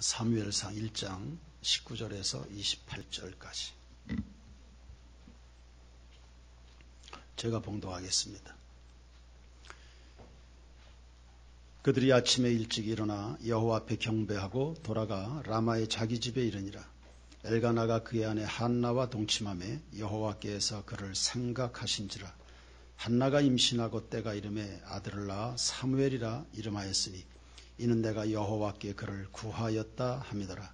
사무엘상 1장 19절에서 28절까지 제가 봉독하겠습니다. 그들이 아침에 일찍 일어나 여호와 앞에 경배하고 돌아가 라마의 자기 집에 이르니라. 엘가나가 그의 아내 한나와 동침하매 여호와께서 그를 생각하신지라. 한나가 임신하고 때가 이름에 아들을 낳아 사무엘이라 이름하였으니 이는 내가 여호와께 그를 구하였다 함이더라.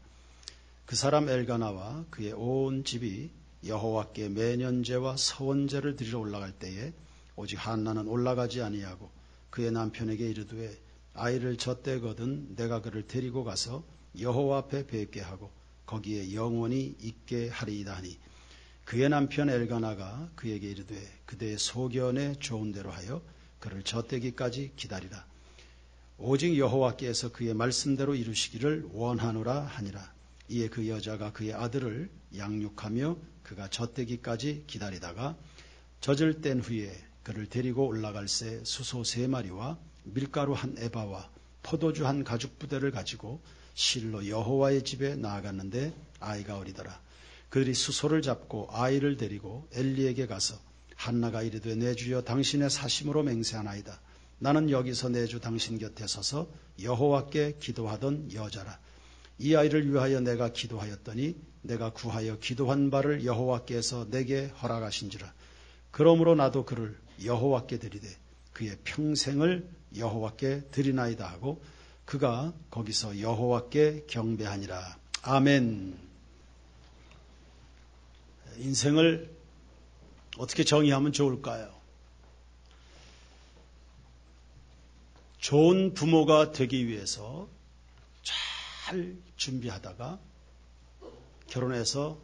그 사람 엘가나와 그의 온 집이 여호와께 매년제와 서원제를 드리러 올라갈 때에 오직 한나는 올라가지 아니하고 그의 남편에게 이르되 아이를 젖대거든 내가 그를 데리고 가서 여호와 앞에 뵙게 하고 거기에 영원히 있게 하리이다 하니 그의 남편 엘가나가 그에게 이르되 그대의 소견에 좋은 대로 하여 그를 젖대기까지 기다리라. 오직 여호와께서 그의 말씀대로 이루시기를 원하노라 하니라. 이에 그 여자가 그의 아들을 양육하며 그가 젖대기까지 기다리다가 젖을 뗀 후에 그를 데리고 올라갈새 수소 3마리와 밀가루 1에바와 포도주 1가죽부대를 가지고 실로 여호와의 집에 나아갔는데 아이가 어리더라. 그들이 수소를 잡고 아이를 데리고 엘리에게 가서 한나가 이르되 내 주여 당신의 사심으로 맹세하나이다. 나는 여기서 내 주 당신 곁에 서서 여호와께 기도하던 여자라. 이 아이를 위하여 내가 기도하였더니 내가 구하여 기도한 바를 여호와께서 내게 허락하신지라. 그러므로 나도 그를 여호와께 드리되 그의 평생을 여호와께 드리나이다 하고 그가 거기서 여호와께 경배하니라. 아멘. 인생을 어떻게 정의하면 좋을까요? 좋은 부모가 되기 위해서 잘 준비하다가 결혼해서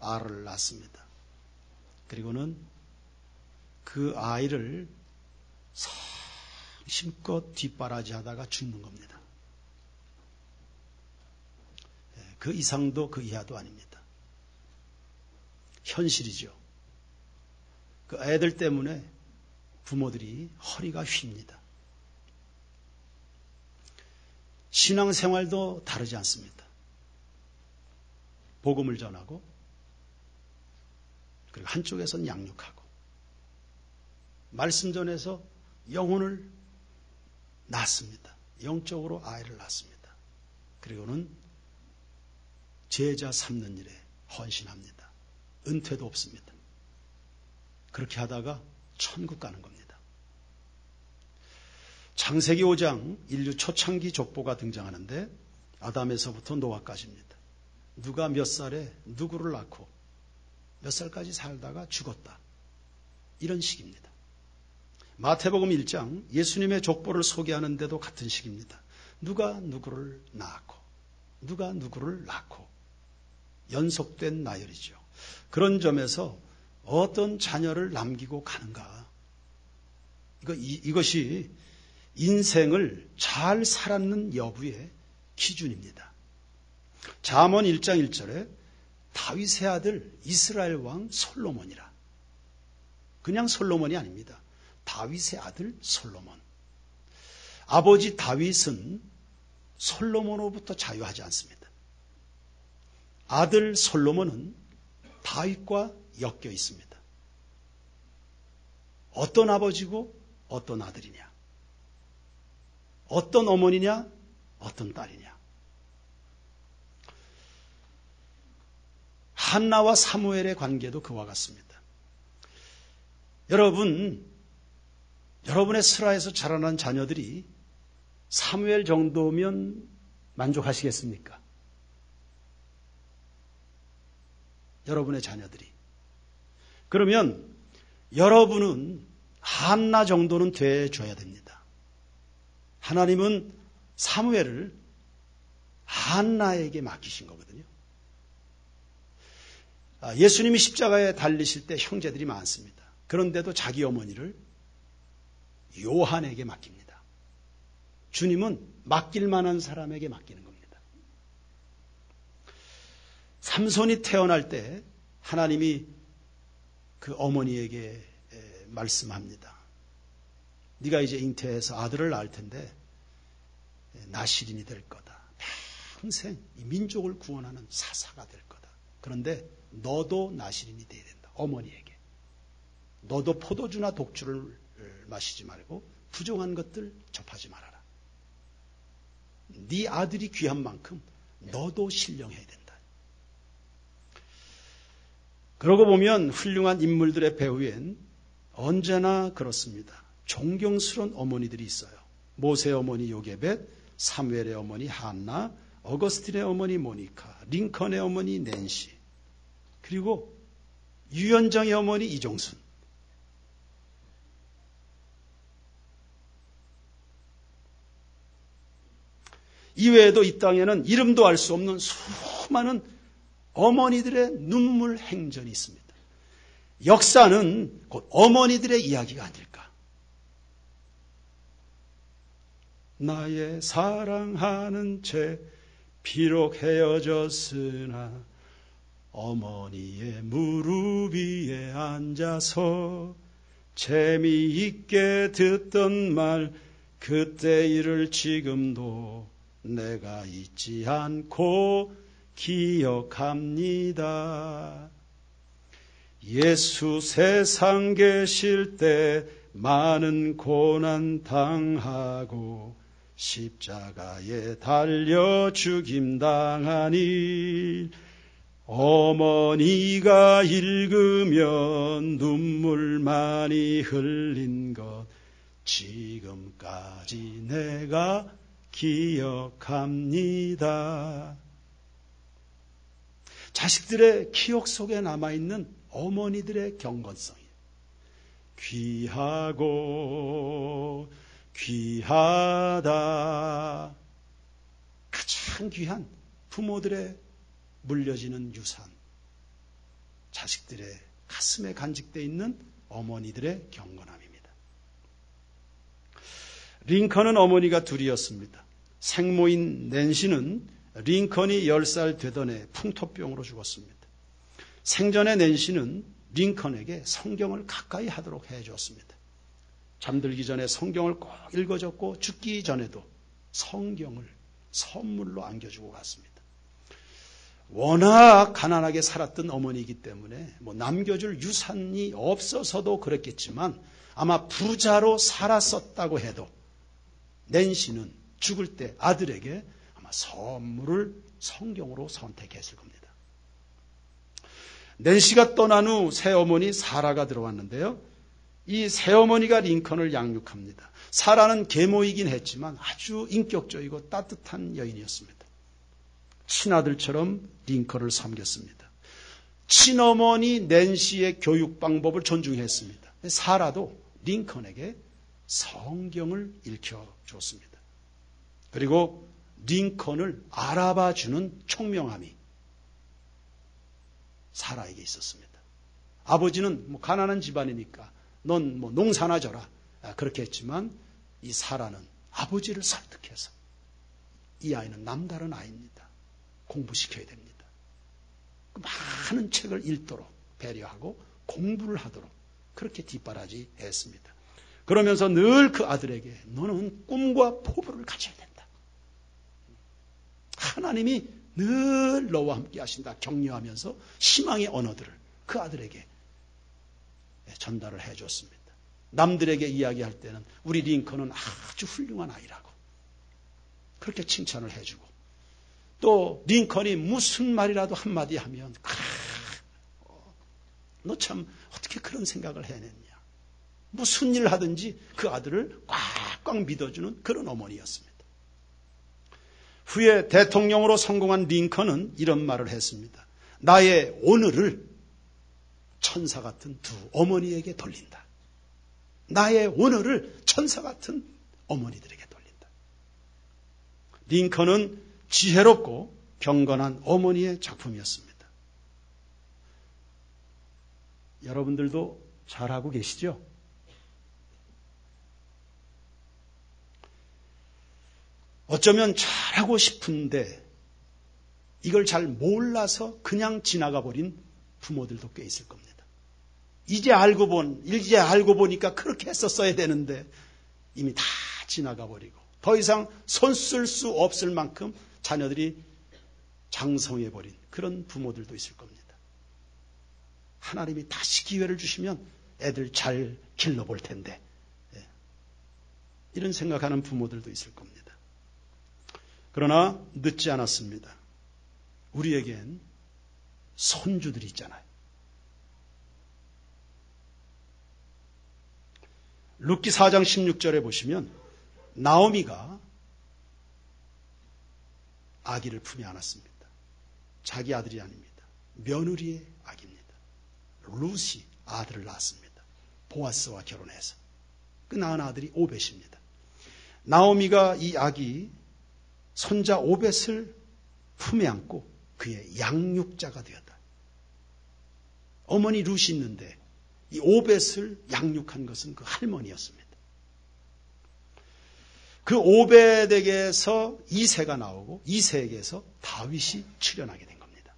아이를 낳습니다. 그리고는 그 아이를 성심껏 뒷바라지하다가 죽는 겁니다. 그 이상도 그 이하도 아닙니다. 현실이죠. 그 애들 때문에 부모들이 허리가 휩니다. 신앙생활도 다르지 않습니다. 복음을 전하고 그리고 한쪽에서는 양육하고 말씀 전해서 영혼을 낳습니다. 영적으로 아이를 낳습니다. 그리고는 제자 삼는 일에 헌신합니다. 은퇴도 없습니다. 그렇게 하다가 천국 가는 겁니다. 창세기 5장 인류 초창기 족보가 등장하는데 아담에서부터 노아까지입니다. 누가 몇 살에 누구를 낳고 몇 살까지 살다가 죽었다. 이런 식입니다. 마태복음 1장 예수님의 족보를 소개하는데도 같은 식입니다. 누가 누구를 낳았고 누가 누구를 낳고 연속된 나열이죠. 그런 점에서 어떤 자녀를 남기고 가는가. 이것이 인생을 잘 살았는 여부의 기준입니다. 잠언 1장 1절에 다윗의 아들 이스라엘 왕 솔로몬이라. 그냥 솔로몬이 아닙니다. 다윗의 아들 솔로몬. 아버지 다윗은 솔로몬으로부터 자유하지 않습니다. 아들 솔로몬은 다윗과 엮여 있습니다. 어떤 아버지고 어떤 아들이냐? 어떤 어머니냐? 어떤 딸이냐? 한나와 사무엘의 관계도 그와 같습니다. 여러분의 슬하에서 자라난 자녀들이 사무엘 정도면 만족하시겠습니까? 여러분의 자녀들이. 그러면 여러분은 한나 정도는 돼줘야 됩니다. 하나님은 사무엘을 한나에게 맡기신 거거든요. 예수님이 십자가에 달리실 때 형제들이 많습니다. 그런데도 자기 어머니를 요한에게 맡깁니다. 주님은 맡길 만한 사람에게 맡기는 겁니다. 삼손이 태어날 때 하나님이 그 어머니에게 말씀합니다. 네가 이제 잉태해서 아들을 낳을 텐데 나시린이 될 거다. 평생 이 민족을 구원하는 사사가 될 거다. 그런데 너도 나시린이 돼야 된다. 어머니에게. 너도 포도주나 독주를 마시지 말고 부정한 것들 접하지 말아라. 네 아들이 귀한 만큼 너도 신령해야 된다. 그러고 보면 훌륭한 인물들의 배후엔 언제나 그렇습니다. 존경스러운 어머니들이 있어요. 모세의 어머니 요게벳, 사무엘의 어머니 한나, 어거스틴의 어머니 모니카, 링컨의 어머니 낸시, 그리고 유현정의 어머니 이종순. 이외에도 이 땅에는 이름도 알 수 없는 수많은 어머니들의 눈물 행전이 있습니다. 역사는 곧 어머니들의 이야기가 아닐까. 나의 사랑하는 채 비록 헤어졌으나 어머니의 무릎 위에 앉아서 재미있게 듣던 말 그때 일을 지금도 내가 잊지 않고 기억합니다. 예수 세상 계실 때 많은 고난 당하고 십자가에 달려 죽임당하니 어머니가 읽으면 눈물 많이 흘린 것 지금까지 내가 기억합니다. 자식들의 기억 속에 남아있는 어머니들의 경건성이에요. 귀하고 귀하다. 가장 귀한 부모들의 물려지는 유산. 자식들의 가슴에 간직되어 있는 어머니들의 경건함입니다. 링컨은 어머니가 둘이었습니다. 생모인 낸시는 링컨이 10살 되던 해 풍토병으로 죽었습니다. 생전에 낸시는 링컨에게 성경을 가까이 하도록 해주었습니다. 잠들기 전에 성경을 꼭 읽어줬고 죽기 전에도 성경을 선물로 안겨주고 갔습니다. 워낙 가난하게 살았던 어머니이기 때문에 남겨줄 유산이 없어서도 그랬겠지만 아마 부자로 살았었다고 해도 낸시는 죽을 때 아들에게 아마 선물을 성경으로 선택했을 겁니다. 낸시가 떠난 후 새어머니 사라가 들어왔는데요. 이 새어머니가 링컨을 양육합니다. 사라는 계모이긴 했지만 아주 인격적이고 따뜻한 여인이었습니다. 친아들처럼 링컨을 섬겼습니다. 친어머니 낸시의 교육 방법을 존중했습니다. 사라도 링컨에게 성경을 읽혀줬습니다. 그리고 링컨을 알아봐주는 총명함이 사라에게 있었습니다. 아버지는 가난한 집안이니까 넌 농사나 져라 그렇게 했지만 이 사라는 아버지를 설득해서 이 아이는 남다른 아이입니다. 공부시켜야 됩니다. 많은 책을 읽도록 배려하고 공부를 하도록 그렇게 뒷바라지했습니다. 그러면서 늘 그 아들에게 너는 꿈과 포부를 가져야 된다. 하나님이 늘 너와 함께 하신다 격려하면서 희망의 언어들을 그 아들에게 전달을 해줬습니다. 남들에게 이야기할 때는 우리 링컨은 아주 훌륭한 아이라고 그렇게 칭찬을 해주고 또 링컨이 무슨 말이라도 한마디 하면 너 참 어떻게 그런 생각을 해냈냐. 무슨 일을 하든지 그 아들을 꽉꽉 믿어주는 그런 어머니였습니다. 후에 대통령으로 성공한 링컨은 이런 말을 했습니다. 나의 오늘을 천사 같은 두 어머니에게 돌린다. 나의 오늘을 천사 같은 어머니들에게 돌린다. 링컨은 지혜롭고 경건한 어머니의 작품이었습니다. 여러분들도 잘하고 계시죠? 어쩌면 잘하고 싶은데 이걸 잘 몰라서 그냥 지나가 버린 부모들도 꽤 있을 겁니다. 이제 알고 보니까 그렇게 했었어야 되는데 이미 다 지나가 버리고 더 이상 손 쓸 수 없을 만큼 자녀들이 장성해버린 그런 부모들도 있을 겁니다. 하나님이 다시 기회를 주시면 애들 잘 길러볼 텐데, 이런 생각하는 부모들도 있을 겁니다. 그러나 늦지 않았습니다. 우리에겐 손주들이 있잖아요. 룻기 4장 16절에 보시면 나오미가 아기를 품에 안았습니다. 자기 아들이 아닙니다. 며느리의 아기입니다. 룻이 아들을 낳았습니다. 보아스와 결혼해서. 그 낳은 아들이 오벳입니다. 나오미가 이 아기 손자 오벳을 품에 안고 그의 양육자가 되었다. 어머니 룻이 있는데 이 오벳을 양육한 것은 그 할머니였습니다. 그 오벳에게서 이새가 나오고 이새에게서 다윗이 출현하게 된 겁니다.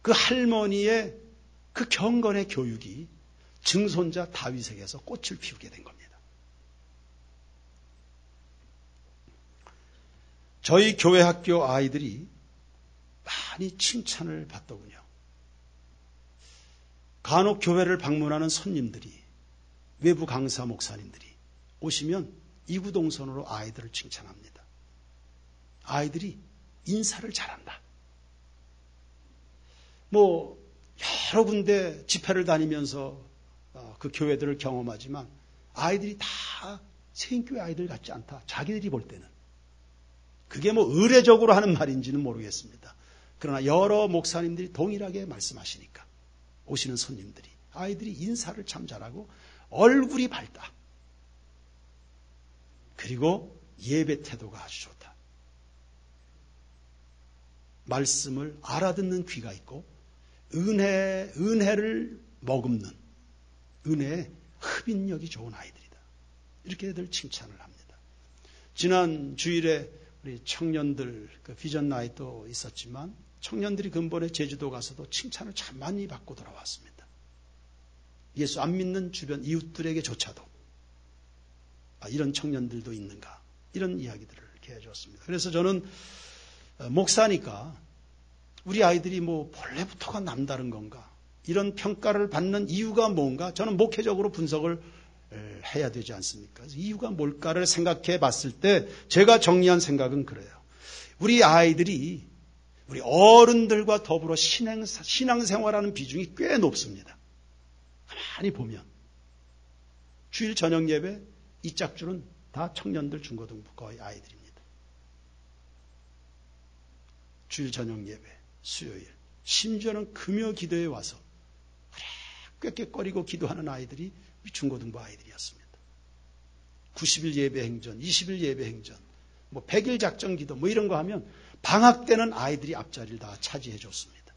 그 할머니의 그 경건의 교육이 증손자 다윗에게서 꽃을 피우게 된 겁니다. 저희 교회 학교 아이들이 많이 칭찬을 받더군요. 간혹 교회를 방문하는 손님들이, 외부 강사 목사님들이 오시면 이구동성으로 아이들을 칭찬합니다. 아이들이 인사를 잘한다. 여러 군데 집회를 다니면서 그 교회들을 경험하지만 아이들이 다 세인교회 아이들 같지 않다. 자기들이 볼 때는. 그게 의례적으로 하는 말인지는 모르겠습니다. 그러나 여러 목사님들이 동일하게 말씀하시니까 오시는 손님들이 아이들이 인사를 참 잘하고 얼굴이 밝다. 그리고 예배 태도가 아주 좋다. 말씀을 알아듣는 귀가 있고 은혜를 머금는 은혜의 흡인력이 좋은 아이들이다. 이렇게들 칭찬을 합니다. 지난 주일에 우리 청년들 비전 나이도 있었지만 청년들이 근본에 제주도 가서도 칭찬을 참 많이 받고 돌아왔습니다. 예수 안 믿는 주변 이웃들에게조차도 이런 청년들도 있는가, 이런 이야기들을 이렇게 해줬습니다. 그래서 저는 목사니까 우리 아이들이 본래부터가 남다른 건가, 이런 평가를 받는 이유가 뭔가, 저는 목회적으로 분석을 해야 되지 않습니까? 이유가 뭘까를 생각해 봤을 때 제가 정리한 생각은 그래요. 우리 아이들이 우리 어른들과 더불어 신앙생활하는 비중이 꽤 높습니다. 가만히 보면 주일 저녁 예배 이 짝줄은 다 청년들 중고등부 거의 아이들입니다. 주일 저녁 예배, 수요일, 심지어는 금요 기도에 와서 꾀꾀거리고 기도하는 아이들이 중고등부 아이들이었습니다. 90일 예배 행전, 20일 예배 행전, 100일 작정 기도 이런 거 하면 방학 때는 아이들이 앞자리를 다 차지해 줬습니다.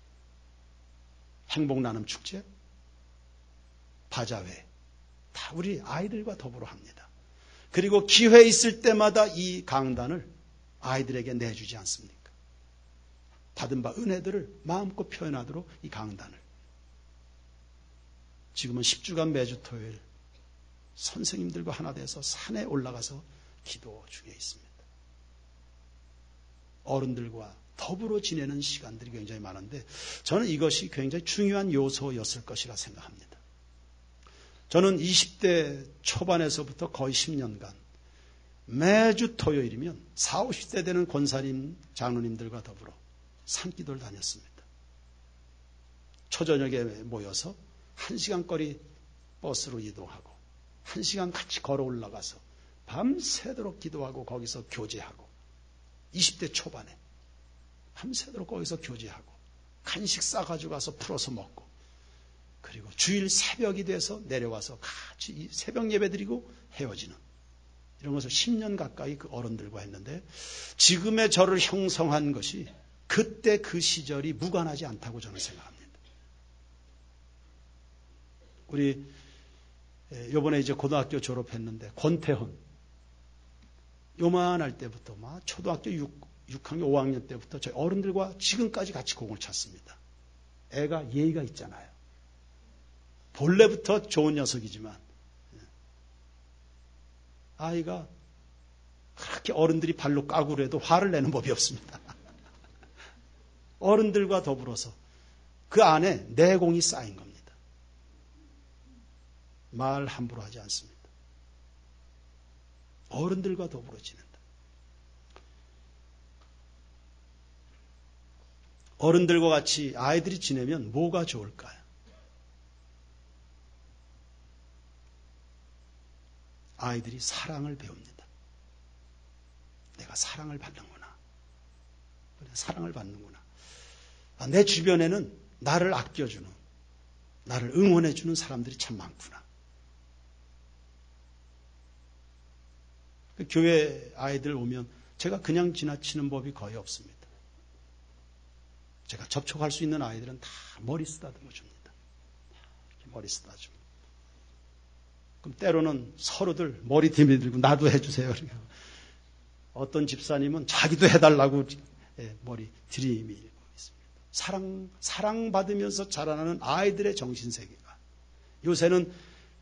행복 나눔 축제, 바자회 다 우리 아이들과 더불어 합니다. 그리고 기회 있을 때마다 이 강단을 아이들에게 내주지 않습니까? 받은 바 은혜들을 마음껏 표현하도록 이 강단을. 지금은 10주간 매주 토요일 선생님들과 하나 돼서 산에 올라가서 기도 중에 있습니다. 어른들과 더불어 지내는 시간들이 굉장히 많은데 저는 이것이 굉장히 중요한 요소였을 것이라 생각합니다. 저는 20대 초반에서부터 거의 10년간 매주 토요일이면 40, 50대 되는 권사님, 장로님들과 더불어 산기도를 다녔습니다. 초저녁에 모여서 1시간 거리 버스로 이동하고 1시간 같이 걸어 올라가서 밤새도록 기도하고 거기서 교제하고 20대 초반에 밤새도록 거기서 교제하고 간식 싸가지고 가서 풀어서 먹고 그리고 주일 새벽이 돼서 내려와서 같이 새벽 예배 드리고 헤어지는 이런 것을 10년 가까이 그 어른들과 했는데 지금의 저를 형성한 것이 그때 그 시절이 무관하지 않다고 저는 생각합니다. 우리 이번에 이제 고등학교 졸업했는데 권태훈 요만할 때부터 막 초등학교 6학년 5학년 때부터 저희 어른들과 지금까지 같이 공을 찼습니다. 애가 예의가 있잖아요. 본래부터 좋은 녀석이지만 아이가 그렇게 어른들이 발로 까고 해도 화를 내는 법이 없습니다. 어른들과 더불어서 그 안에 내공이 쌓인 겁니다. 말 함부로 하지 않습니다. 어른들과 더불어 지낸다. 어른들과 같이 아이들이 지내면 뭐가 좋을까요? 아이들이 사랑을 배웁니다. 내가 사랑을 받는구나. 사랑을 받는구나. 내 주변에는 나를 아껴주는, 나를 응원해주는 사람들이 참 많구나. 교회 아이들 오면 제가 그냥 지나치는 법이 거의 없습니다. 제가 접촉할 수 있는 아이들은 다 머리 쓰다듬어 줍니다. 머리 쓰다듬어. 그럼 때로는 서로들 머리 들이밀고 나도 해주세요. 어떤 집사님은 자기도 해달라고 머리 들이밀고 있습니다. 사랑받으면서 자라나는 아이들의 정신세계가 요새는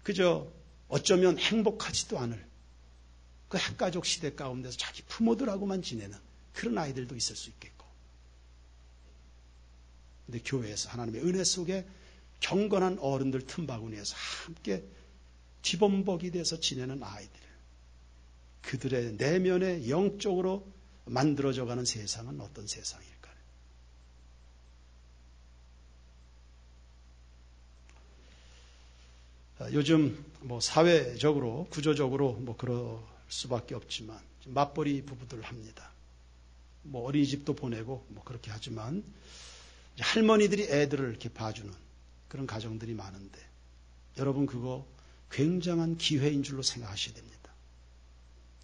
그저 어쩌면 행복하지도 않을 그 핵가족 시대 가운데서 자기 부모들하고만 지내는 그런 아이들도 있을 수 있겠고. 근데 교회에서 하나님의 은혜 속에 경건한 어른들 틈바구니에서 함께 뒤범벅이 돼서 지내는 아이들, 그들의 내면에 영적으로 만들어져가는 세상은 어떤 세상일까요? 요즘 사회적으로 구조적으로 그럴 수밖에 없지만 맞벌이 부부들 합니다. 어린이집도 보내고 그렇게 하지만 할머니들이 애들을 이렇게 봐주는 그런 가정들이 많은데 여러분 그거 굉장한 기회인 줄로 생각하셔야 됩니다.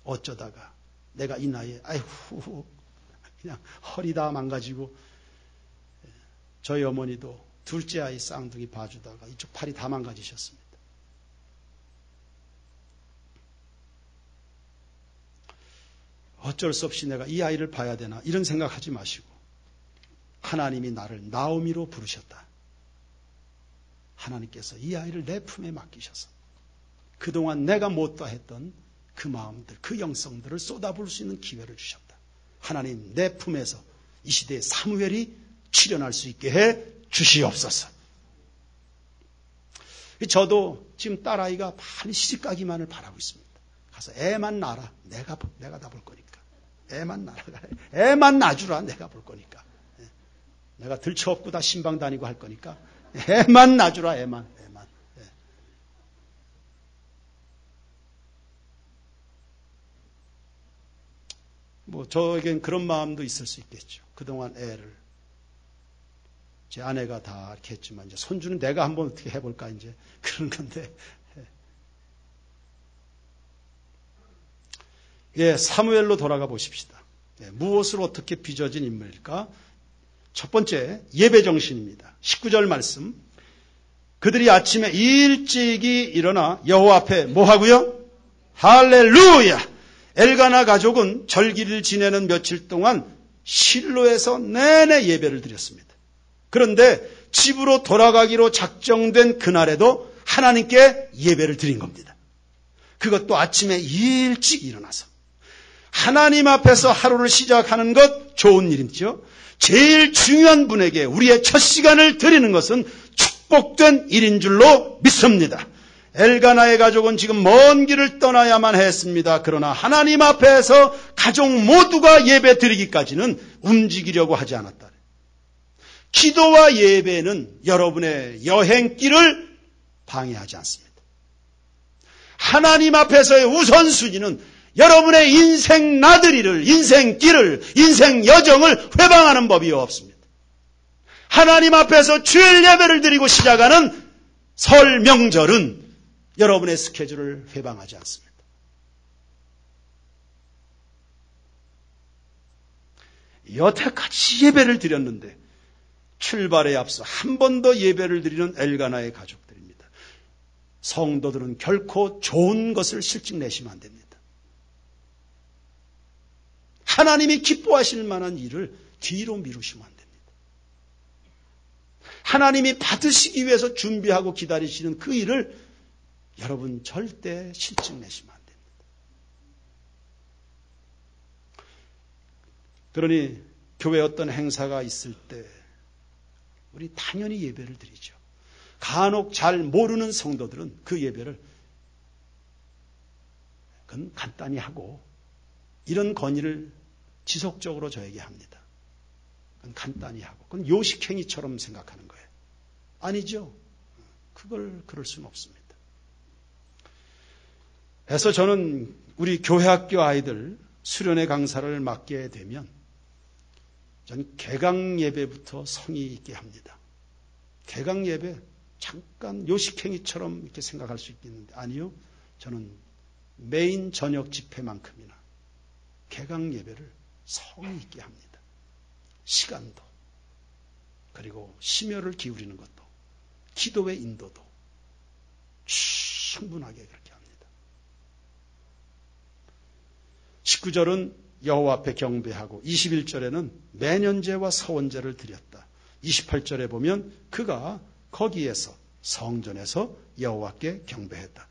어쩌다가 내가 이 나이에 아이고 그냥 허리 다 망가지고 저희 어머니도 둘째 아이 쌍둥이 봐주다가 이쪽 팔이 다 망가지셨습니다. 어쩔 수 없이 내가 이 아이를 봐야 되나 이런 생각하지 마시고 하나님이 나를 나오미로 부르셨다. 하나님께서 이 아이를 내 품에 맡기셔서 그동안 내가 못다 했던 그 마음들, 그 영성들을 쏟아부을 수 있는 기회를 주셨다. 하나님 내 품에서 이 시대에 사무엘이 출현할 수 있게 해 주시옵소서. 저도 지금 딸아이가 빨리 시집가기만을 바라고 있습니다. 가서 애만 낳아라. 내가 다 볼 거니까. 애만 낳아라. 애만 낳아주라. 내가 볼 거니까. 내가 들쳐업고 다 신방 다니고 할 거니까. 애만 낳아주라. 애만. 저에겐 그런 마음도 있을 수 있겠죠. 그동안 애를 제 아내가 다 이렇게 했지만 이제 손주는 내가 한번 어떻게 해볼까 이제 그런 건데. 사무엘로 돌아가 보십시다. 무엇을 어떻게 빚어진 인물일까? 첫 번째 예배 정신입니다. 19절 말씀. 그들이 아침에 일찍이 일어나 여호와 앞에 뭐 하고요? 할렐루야! 엘가나 가족은 절기를 지내는 며칠 동안 실로에서 내내 예배를 드렸습니다. 그런데 집으로 돌아가기로 작정된 그날에도 하나님께 예배를 드린 겁니다. 그것도 아침에 일찍 일어나서 하나님 앞에서 하루를 시작하는 것 좋은 일이죠. 제일 중요한 분에게 우리의 첫 시간을 드리는 것은 축복된 일인 줄로 믿습니다. 엘가나의 가족은 지금 먼 길을 떠나야만 했습니다. 그러나 하나님 앞에서 가족 모두가 예배 드리기까지는 움직이려고 하지 않았다. 기도와 예배는 여러분의 여행길을 방해하지 않습니다. 하나님 앞에서의 우선순위는 여러분의 인생 나들이를, 인생길을, 인생 여정을 회방하는 법이 없습니다. 하나님 앞에서 주일 예배를 드리고 시작하는 설 명절은 여러분의 스케줄을 회방하지 않습니다. 여태까지 예배를 드렸는데 출발에 앞서 한 번 더 예배를 드리는 엘가나의 가족들입니다. 성도들은 결코 좋은 것을 실증내시면 안 됩니다. 하나님이 기뻐하실 만한 일을 뒤로 미루시면 안 됩니다. 하나님이 받으시기 위해서 준비하고 기다리시는 그 일을 여러분 절대 실증내시면 안 됩니다. 그러니 교회 어떤 행사가 있을 때 우리 당연히 예배를 드리죠. 간혹 잘 모르는 성도들은 그 예배를 그건 간단히 하고 이런 건의를 지속적으로 저에게 합니다. 그건 간단히 하고 그건 요식행위처럼 생각하는 거예요. 아니죠. 그럴 수는 없습니다. 그래서 저는 우리 교회학교 아이들 수련회 강사를 맡게 되면 전 개강 예배부터 성의 있게 합니다. 개강 예배 잠깐 요식행위처럼 이렇게 생각할 수 있겠는데 아니요. 저는 메인 저녁 집회만큼이나 개강 예배를 성의 있게 합니다. 시간도 그리고 심혈을 기울이는 것도 기도의 인도도 충분하게 그렇게 합니다. 19절은 여호와 앞에 경배하고 21절에는 매년제와 서원제를 드렸다. 28절에 보면 그가 거기에서 성전에서 여호와께 경배했다.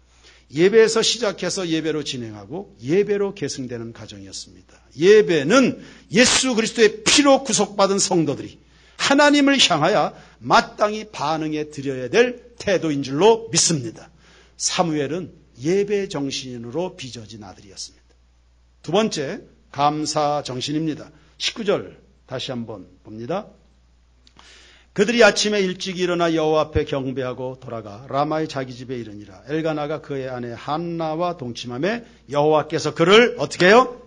예배에서 시작해서 예배로 진행하고 예배로 계승되는 과정이었습니다. 예배는 예수 그리스도의 피로 구속받은 성도들이 하나님을 향하여 마땅히 반응해 드려야 될 태도인 줄로 믿습니다. 사무엘은 예배 정신으로 빚어진 아들이었습니다. 두 번째, 감사 정신입니다. 19절 다시 한번 봅니다. 그들이 아침에 일찍 일어나 여호와 앞에 경배하고 돌아가 라마의 자기 집에 이르니라. 엘가나가 그의 아내 한나와 동침하며 여호와께서 그를 어떻게 해요?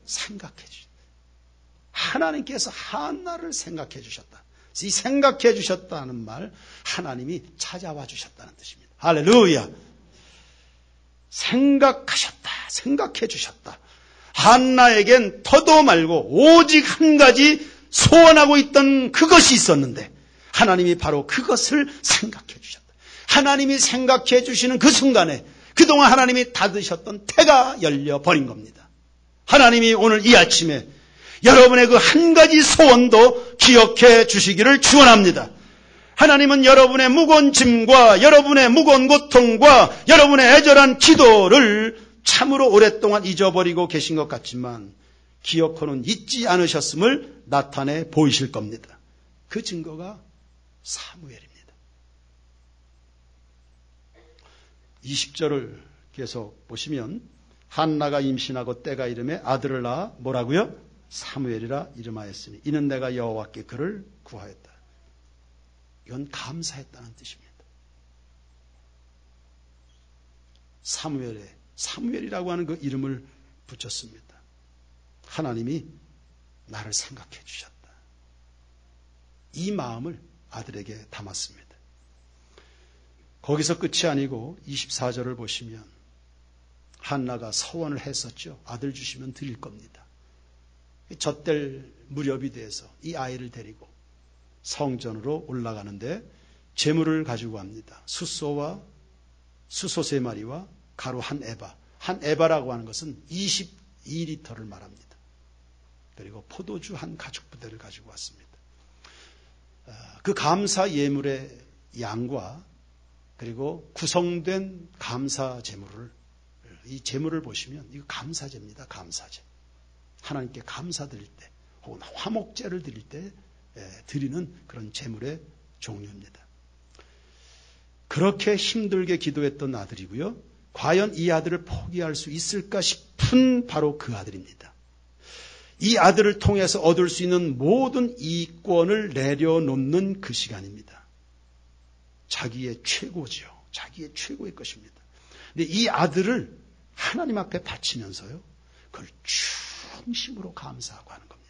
생각해 주셨다. 하나님께서 한나를 생각해 주셨다. 이 생각해 주셨다는 말 하나님이 찾아와 주셨다는 뜻입니다. 할렐루야. 생각해 주셨다. 한나에겐 터도 말고 오직 한 가지 소원하고 있던 그것이 있었는데 하나님이 바로 그것을 생각해 주셨다. 하나님이 생각해 주시는 그 순간에 그동안 하나님이 닫으셨던 태가 열려버린 겁니다. 하나님이 오늘 이 아침에 여러분의 그 한 가지 소원도 기억해 주시기를 축원합니다. 하나님은 여러분의 무거운 짐과 여러분의 무거운 고통과 여러분의 애절한 기도를 참으로 오랫동안 잊어버리고 계신 것 같지만 기억하는 잊지 않으셨음을 나타내 보이실 겁니다. 그 증거가 사무엘입니다. 20절을 계속 보시면 한나가 임신하고 때가 이름에 아들을 낳아 뭐라고요? 사무엘이라 이름하였으니 이는 내가 여호와께 그를 구하였다. 이건 감사했다는 뜻입니다. 사무엘이라고 하는 그 이름을 붙였습니다. 하나님이 나를 생각해 주셨다. 이 마음을 아들에게 담았습니다. 거기서 끝이 아니고 24절을 보시면 한나가 서원을 했었죠. 아들 주시면 드릴 겁니다. 젖될 무렵이 돼서 이 아이를 데리고 성전으로 올라가는데 제물을 가지고 갑니다. 수소 3마리와 가루 한 에바라고 하는 것은 22리터를 말합니다. 그리고 포도주 한 가죽부대를 가지고 왔습니다. 그 감사 예물의 양과 그리고 구성된 감사 제물을 이 제물을 보시면 이거 감사제입니다. 감사제. 하나님께 감사드릴 때 혹은 화목제를 드릴 때 드리는 그런 제물의 종류입니다. 그렇게 힘들게 기도했던 아들이고요. 과연 이 아들을 포기할 수 있을까 싶은 바로 그 아들입니다. 이 아들을 통해서 얻을 수 있는 모든 이권을 내려놓는 그 시간입니다. 자기의 최고죠. 자기의 최고의 것입니다. 근데 이 아들을 하나님 앞에 바치면서요. 그걸 중심으로 감사하고 하는 겁니다.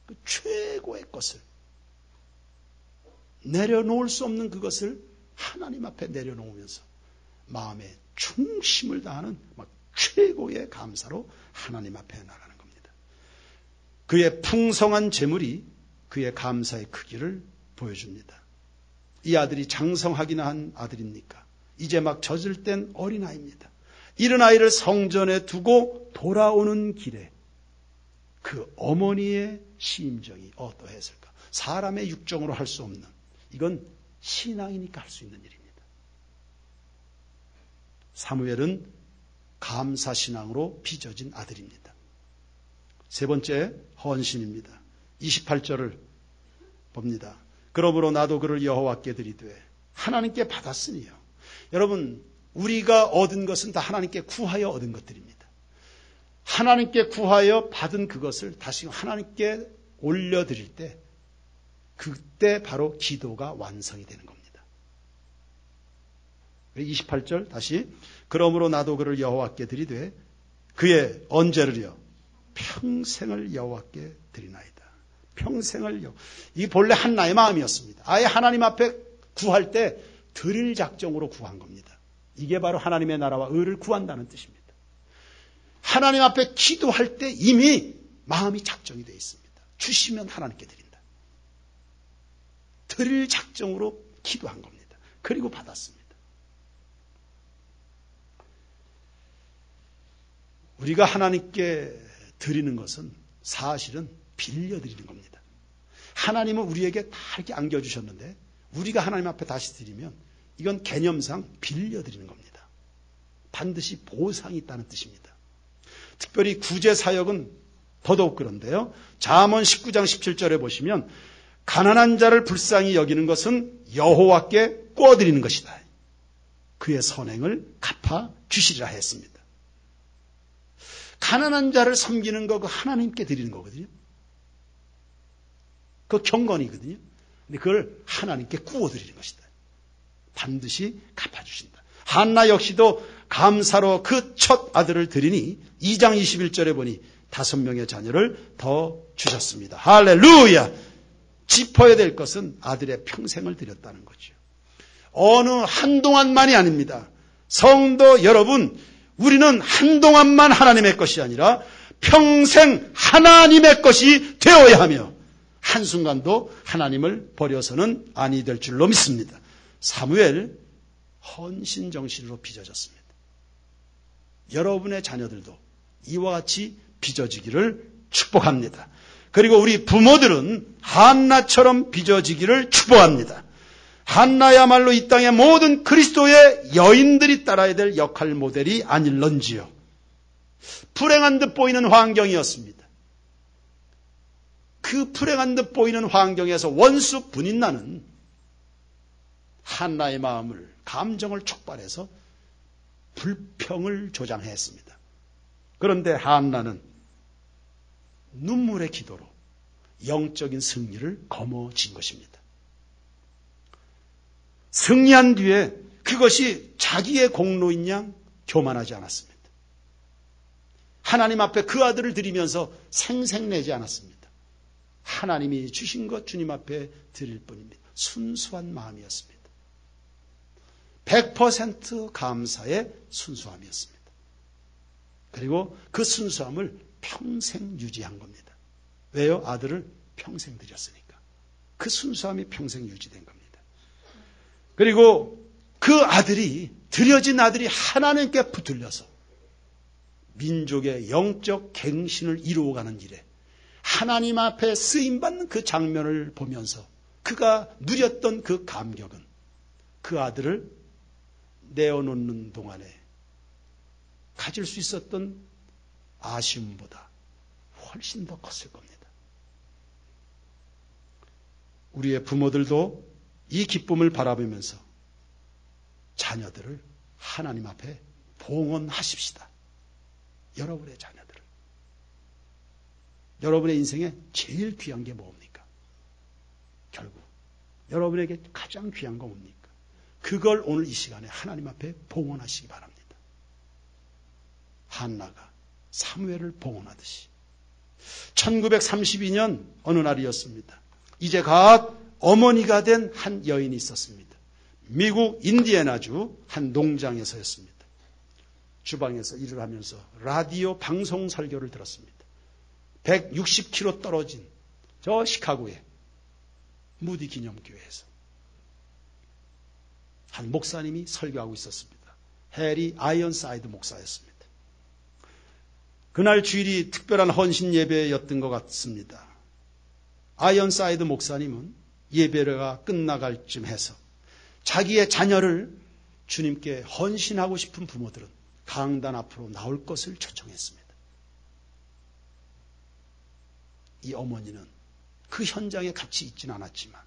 그 최고의 것을 내려놓을 수 없는 그것을 하나님 앞에 내려놓으면서 마음에 중심을 다하는 최고의 감사로 하나님 앞에 나가는 겁니다. 그의 풍성한 재물이 그의 감사의 크기를 보여줍니다. 이 아들이 장성하기나 한 아들입니까? 이제 막 젖을 땐 어린아이입니다. 이런 아이를 성전에 두고 돌아오는 길에 그 어머니의 심정이 어떠했을까? 사람의 육정으로 할 수 없는, 이건 신앙이니까 할 수 있는 일입니다. 사무엘은 감사신앙으로 빚어진 아들입니다. 세 번째 헌신입니다. 28절을 봅니다. 그러므로 나도 그를 여호와께 드리되 하나님께 받았으니요. 여러분, 우리가 얻은 것은 다 하나님께 구하여 얻은 것들입니다. 하나님께 구하여 받은 그것을 다시 하나님께 올려드릴 때 그때 바로 기도가 완성이 되는 겁니다. 28절 다시 그러므로 나도 그를 여호와께 드리되 그의 언제를요? 평생을 여호와께 드리나이다. 평생을 이 본래 한나의 마음이었습니다. 아예 하나님 앞에 구할 때 드릴 작정으로 구한 겁니다. 이게 바로 하나님의 나라와 의를 구한다는 뜻입니다. 하나님 앞에 기도할 때 이미 마음이 작정이 되어 있습니다. 주시면 하나님께 드린다. 드릴 작정으로 기도한 겁니다. 그리고 받았습니다. 우리가 하나님께 드리는 것은 사실은 빌려드리는 겁니다. 하나님은 우리에게 다 이렇게 안겨주셨는데 우리가 하나님 앞에 다시 드리면 이건 개념상 빌려드리는 겁니다. 반드시 보상이 있다는 뜻입니다. 특별히 구제사역은 더더욱 그런데요. 잠언 19장 17절에 보시면 가난한 자를 불쌍히 여기는 것은 여호와께 꿔드리는 것이다. 그의 선행을 갚아 주시리라 했습니다. 가난한 자를 섬기는 거, 그 하나님께 드리는 거거든요. 그 경건이거든요. 근데 그걸 하나님께 구워드리는 것이다. 반드시 갚아주신다. 한나 역시도 감사로 그 첫 아들을 드리니 2장 21절에 보니 5명의 자녀를 더 주셨습니다. 할렐루야! 짚어야 될 것은 아들의 평생을 드렸다는 거죠. 어느 한동안만이 아닙니다. 성도 여러분, 우리는 한동안만 하나님의 것이 아니라 평생 하나님의 것이 되어야 하며 한순간도 하나님을 버려서는 아니 될 줄로 믿습니다. 사무엘 헌신정신으로 빚어졌습니다. 여러분의 자녀들도 이와 같이 빚어지기를 축복합니다. 그리고 우리 부모들은 한나처럼 빚어지기를 축복합니다. 한나야말로 이 땅의 모든 그리스도의 여인들이 따라야 될 역할 모델이 아닐런지요. 불행한 듯 보이는 환경이었습니다. 그 불행한 듯 보이는 환경에서 원수 분인나는 한나의 마음을, 감정을 촉발해서 불평을 조장했습니다. 그런데 한나는 눈물의 기도로 영적인 승리를 거머쥔 것입니다. 승리한 뒤에 그것이 자기의 공로인 양 교만하지 않았습니다. 하나님 앞에 그 아들을 드리면서 생색내지 않았습니다. 하나님이 주신 것 주님 앞에 드릴 뿐입니다. 순수한 마음이었습니다. 100% 감사의 순수함이었습니다. 그리고 그 순수함을 평생 유지한 겁니다. 왜요? 아들을 평생 드렸으니까. 그 순수함이 평생 유지된 겁니다. 그리고 그 아들이, 드려진 아들이 하나님께 붙들려서 민족의 영적 갱신을 이루어가는 일에 하나님 앞에 쓰임받는 그 장면을 보면서 그가 누렸던 그 감격은 그 아들을 내어놓는 동안에 가질 수 있었던 아쉬움보다 훨씬 더 컸을 겁니다. 우리의 부모들도 이 기쁨을 바라보면서 자녀들을 하나님 앞에 봉헌하십시다. 여러분의 자녀들을. 여러분의 인생에 제일 귀한 게 뭡니까? 결국 여러분에게 가장 귀한 거 뭡니까? 그걸 오늘 이 시간에 하나님 앞에 봉헌하시기 바랍니다. 한나가 사무엘을 봉헌하듯이 1932년 어느 날이었습니다. 이제 갓 어머니가 된 한 여인이 있었습니다. 미국 인디애나주 한 농장에서였습니다. 주방에서 일을 하면서 라디오 방송 설교를 들었습니다. 160km 떨어진 저 시카고의 무디 기념교회에서 한 목사님이 설교하고 있었습니다. 해리 아이언사이드 목사였습니다. 그날 주일이 특별한 헌신 예배였던 것 같습니다. 아이언사이드 목사님은 예배가 끝나갈 쯤 해서 자기의 자녀를 주님께 헌신하고 싶은 부모들은 강단 앞으로 나올 것을 초청했습니다. 이 어머니는 그 현장에 같이 있지는 않았지만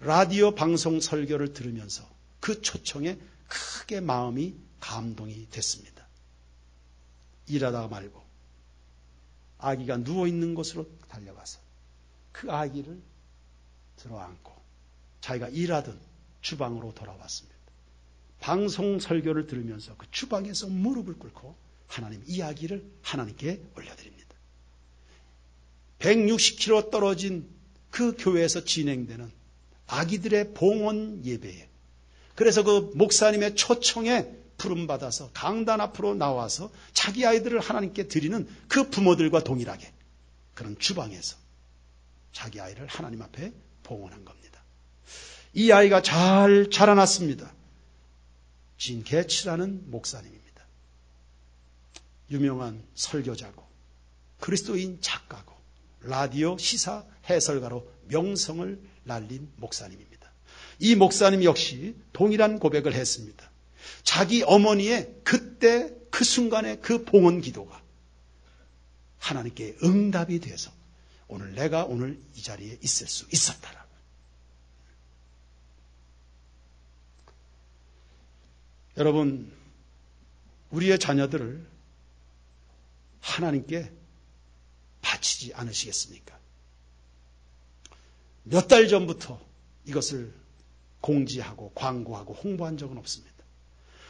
라디오 방송 설교를 들으면서 그 초청에 크게 마음이 감동이 됐습니다. 일하다가 말고 아기가 누워있는 곳으로 달려가서 그 아기를 들어안고 자기가 일하던 주방으로 돌아왔습니다. 방송 설교를 들으면서 그 주방에서 무릎을 꿇고 하나님 이 아기를 하나님께 올려드립니다. 160km 떨어진 그 교회에서 진행되는 아기들의 봉헌 예배에 그래서 그 목사님의 초청에 부름받아서 강단 앞으로 나와서 자기 아이들을 하나님께 드리는 그 부모들과 동일하게 그런 주방에서 자기 아이를 하나님 앞에 봉헌한 겁니다. 이 아이가 잘 자라났습니다. 진 게츠라는 목사님입니다. 유명한 설교자고 그리스도인 작가고 라디오 시사 해설가로 명성을 날린 목사님입니다. 이 목사님 역시 동일한 고백을 했습니다. 자기 어머니의 그때 그 순간의 그 봉헌 기도가 하나님께 응답이 돼서 오늘 내가 오늘 이 자리에 있을 수 있었다라고. 여러분, 우리의 자녀들을 하나님께 바치지 않으시겠습니까? 몇 달 전부터 이것을 공지하고 광고하고 홍보한 적은 없습니다.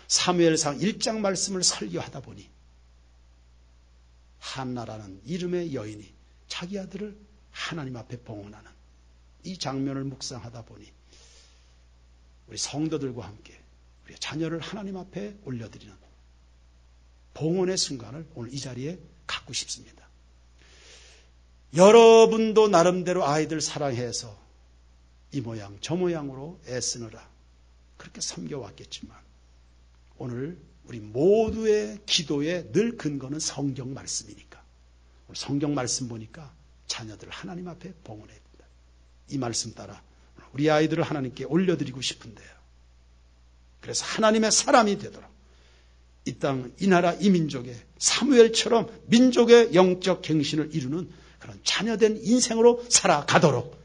사무엘상 1장 말씀을 설교하다 보니 한나라는 이름의 여인이 자기 아들을 하나님 앞에 봉헌하는 이 장면을 묵상하다 보니 우리 성도들과 함께 우리의 자녀를 하나님 앞에 올려드리는 봉헌의 순간을 오늘 이 자리에 갖고 싶습니다. 여러분도 나름대로 아이들 사랑해서 이 모양 저 모양으로 애쓰느라 그렇게 섬겨왔겠지만 오늘 우리 모두의 기도의 늘 근거는 성경 말씀이니까 오늘 성경 말씀 보니까 자녀들을 하나님 앞에 봉헌해야 된다. 이 말씀 따라 우리 아이들을 하나님께 올려드리고 싶은데요. 그래서 하나님의 사람이 되도록 이 땅, 이 나라, 이 민족의 사무엘처럼 민족의 영적 갱신을 이루는 그런 자녀된 인생으로 살아가도록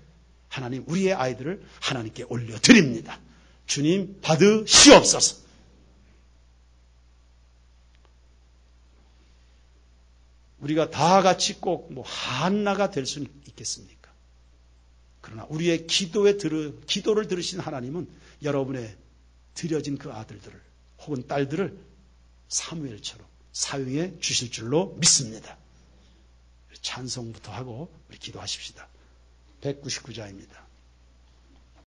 하나님 우리의 아이들을 하나님께 올려드립니다. 주님 받으시옵소서. 우리가 다 같이 꼭 한나가 될 수는 있겠습니까? 그러나 우리의 기도를 들으신 하나님은 여러분의 드려진 그 아들들을 혹은 딸들을 사무엘처럼 사용해 주실 줄로 믿습니다. 찬송부터 하고 우리 기도하십시다. 199자입니다.